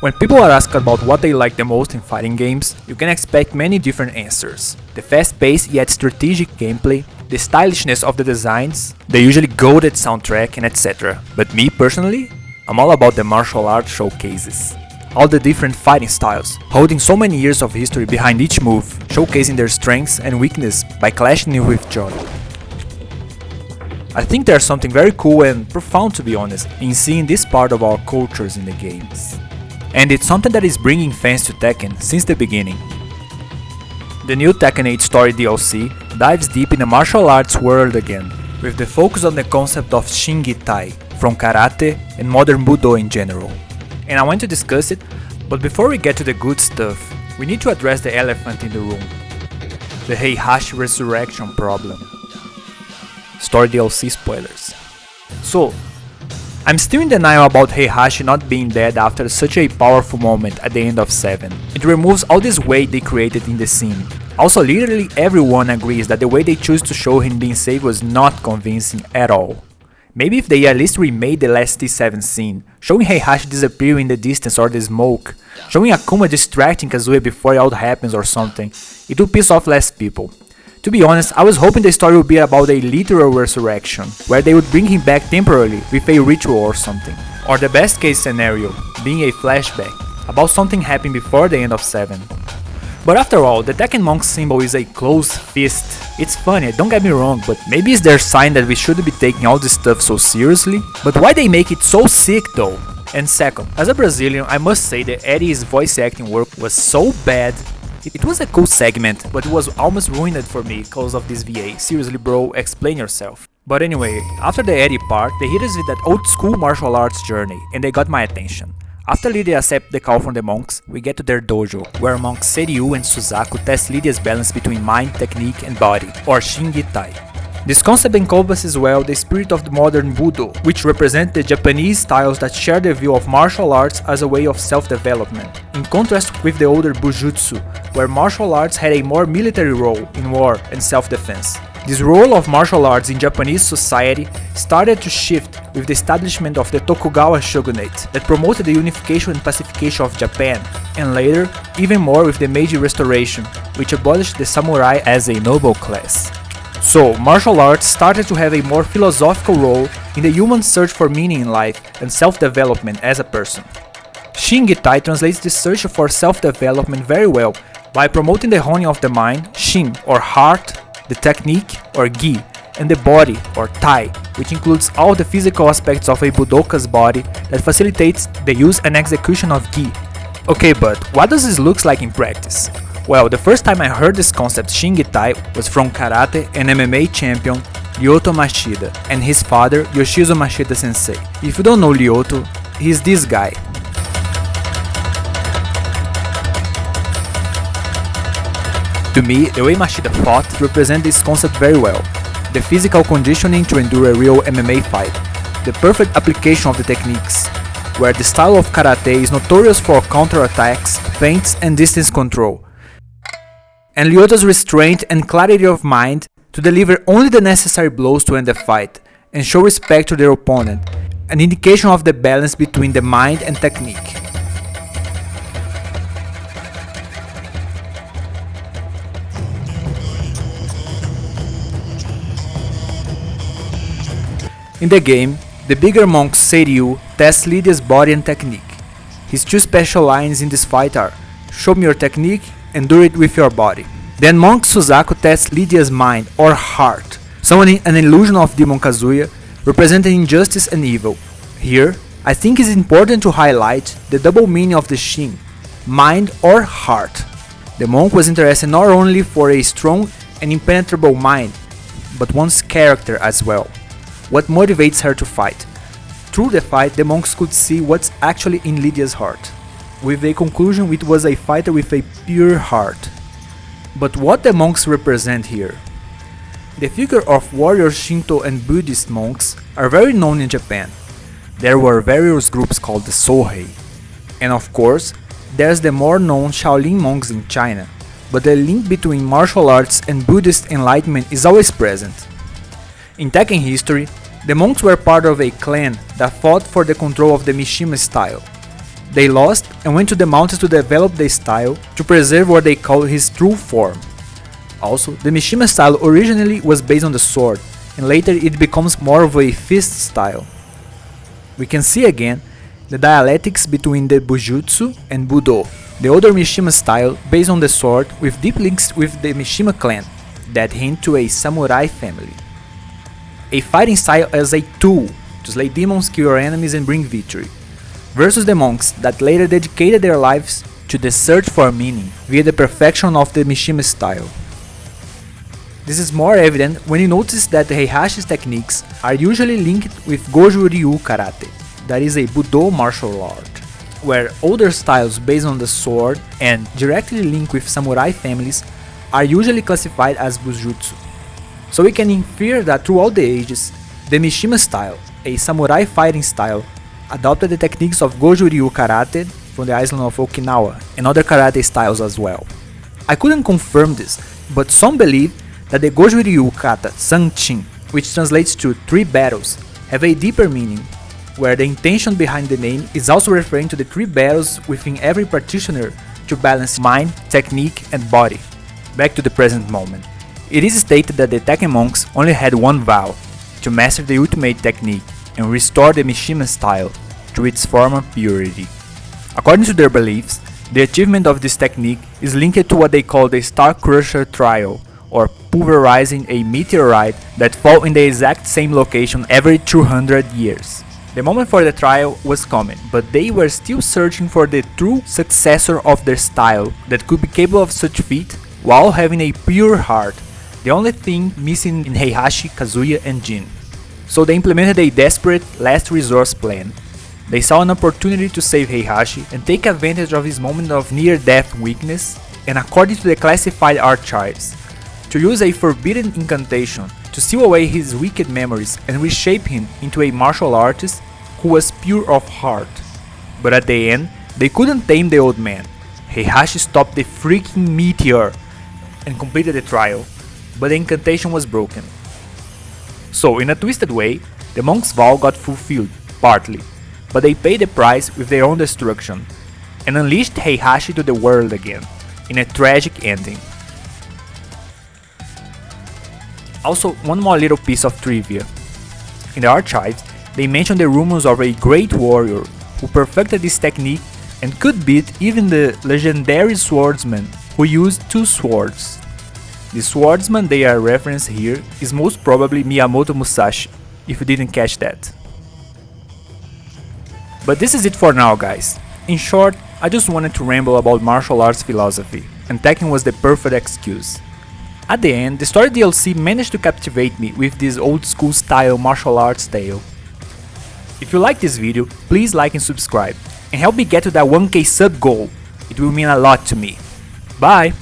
When people are asked about what they like the most in fighting games, you can expect many different answers. The fast-paced yet strategic gameplay, the stylishness of the designs, the usually goated soundtrack and etc. But me personally, I'm all about the martial arts showcases. All the different fighting styles, holding so many years of history behind each move, showcasing their strengths and weakness by clashing with each other. I think there's something very cool and profound, to be honest, in seeing this part of our cultures in the games. And it's something that is bringing fans to Tekken since the beginning. The new Tekken 8 Story DLC dives deep in the martial arts world again, with the focus on the concept of Shin Gi Tai, from Karate and modern Budo in general. And I want to discuss it, but before we get to the good stuff, we need to address the elephant in the room. The Heihachi resurrection problem. Story DLC spoilers. So, I'm still in denial about Heihachi not being dead after such a powerful moment at the end of 7. It removes all this weight they created in the scene. Also, literally everyone agrees that the way they chose to show him being saved was not convincing at all. Maybe if they at least remade the last T7 scene, showing Heihachi disappearing in the distance or the smoke, showing Akuma distracting Kazuya before it all happens or something, it would piss off less people. To be honest, I was hoping the story would be about a literal resurrection, where they would bring him back temporarily with a ritual or something. Or the best case scenario, being a flashback, about something happening before the end of 7. But after all, the Tekken Monk symbol is a closed fist. It's funny, don't get me wrong, but maybe it's their sign that we shouldn't be taking all this stuff so seriously? But why they make it so sick though? And second, as a Brazilian, I must say that Eddie's voice acting work was so bad. It was a cool segment, but it was almost ruined for me because of this VA. Seriously bro, explain yourself. But anyway, after the Eddie part, they hit us with that old school martial arts journey, and they got my attention. After Lydia accepts the call from the monks, we get to their dojo, where monks Seiryu and Suzaku test Lydia's balance between mind, technique and body, or Shin Gi Tai. This concept encompasses well the spirit of the modern Budo, which represent the Japanese styles that share the view of martial arts as a way of self-development, in contrast with the older bujutsu, where martial arts had a more military role in war and self-defense. This role of martial arts in Japanese society started to shift with the establishment of the Tokugawa shogunate that promoted the unification and pacification of Japan, and later, even more with the Meiji Restoration, which abolished the samurai as a noble class. So, martial arts started to have a more philosophical role in the human search for meaning in life and self-development as a person. Shin Gi Tai translates this search for self-development very well by promoting the honing of the mind, Shin or heart, the technique or Gi, and the body or Tai, which includes all the physical aspects of a Budoka's body that facilitates the use and execution of Gi. Okay, but what does this look like in practice? Well, the first time I heard this concept Shin Gi Tai was from karate and MMA champion Lyoto Machida and his father Yoshizo Machida sensei. If you don't know Lyoto, he's this guy. To me, the way Machida fought represents this concept very well. The physical conditioning to endure a real MMA fight, the perfect application of the techniques, where the style of karate is notorious for counterattacks, feints and distance control, and Lyoto's restraint and clarity of mind to deliver only the necessary blows to end the fight and show respect to their opponent, an indication of the balance between the mind and technique. In the game, the bigger monk Seiryu tests Lydia's body and technique. His two special lines in this fight are, "Show me your technique and do it with your body." Then monk Suzaku tests Lydia's mind or heart, summoning an illusion of Demon Kazuya, representing injustice and evil. Here, I think it's important to highlight the double meaning of the Shin, mind or heart. The monk was interested not only for a strong and impenetrable mind, but one's character as well. What motivates her to fight. Through the fight, the monks could see what's actually in Lydia's heart. With a conclusion, it was a fighter with a pure heart. But what the monks represent here? The figure of warrior Shinto and Buddhist monks are very known in Japan. There were various groups called the Sōhei. And of course, there's the more known Shaolin monks in China. But the link between martial arts and Buddhist enlightenment is always present. In Tekken history, the monks were part of a clan that fought for the control of the Mishima style. they lost and went to the mountains to develop the style to preserve what they call his true form. Also, the Mishima style originally was based on the sword, and later it becomes more of a fist style. We can see again the dialectics between the bujutsu and Budo, the older Mishima style based on the sword with deep links with the Mishima clan that hint to a samurai family. A fighting style as a tool to slay demons, kill your enemies and bring victory, versus the monks that later dedicated their lives to the search for meaning via the perfection of the Mishima style. This is more evident when you notice that Heihashi's techniques are usually linked with Goju-ryu Karate, that is a Budo martial art, where older styles based on the sword and directly linked with samurai families are usually classified as bujutsu. So we can infer that throughout the ages, the Mishima style, a samurai fighting style, adopted the techniques of Goju-ryu Karate from the island of Okinawa and other karate styles as well. I couldn't confirm this, but some believe that the Goju-ryu kata Sanchin, which translates to 3 battles, have a deeper meaning, where the intention behind the name is also referring to the 3 battles within every practitioner to balance mind, technique and body. Back to the present moment. It is stated that the Tekken monks only had one vow, to master the ultimate technique and restore the Mishima style to its former purity. According to their beliefs, the achievement of this technique is linked to what they call the Star Crusher Trial, or pulverizing a meteorite that falls in the exact same location every 200 years. The moment for the trial was coming, but they were still searching for the true successor of their style that could be capable of such feat while having a pure heart, the only thing missing in Heihachi, Kazuya and Jin. So they implemented a desperate last resource plan. They saw an opportunity to save Heihachi and take advantage of his moment of near-death weakness, and according to the classified archives, to use a forbidden incantation to seal away his wicked memories and reshape him into a martial artist who was pure of heart. But at the end, they couldn't tame the old man. Heihachi stopped the freaking meteor and completed the trial, but the incantation was broken. So, in a twisted way, the monk's vow got fulfilled, partly, but they paid the price with their own destruction, and unleashed Heihachi to the world again, in a tragic ending. Also, one more little piece of trivia. In the archives, they mention the rumors of a great warrior who perfected this technique and could beat even the legendary swordsman who used 2 swords. The swordsman they are referenced here is most probably Miyamoto Musashi, if you didn't catch that. But this is it for now, guys. In short, I just wanted to ramble about martial arts philosophy, and Tekken was the perfect excuse. At the end, the story DLC managed to captivate me with this old school style martial arts tale. If you like this video, please like and subscribe, and help me get to that 1k sub goal, it will mean a lot to me. Bye!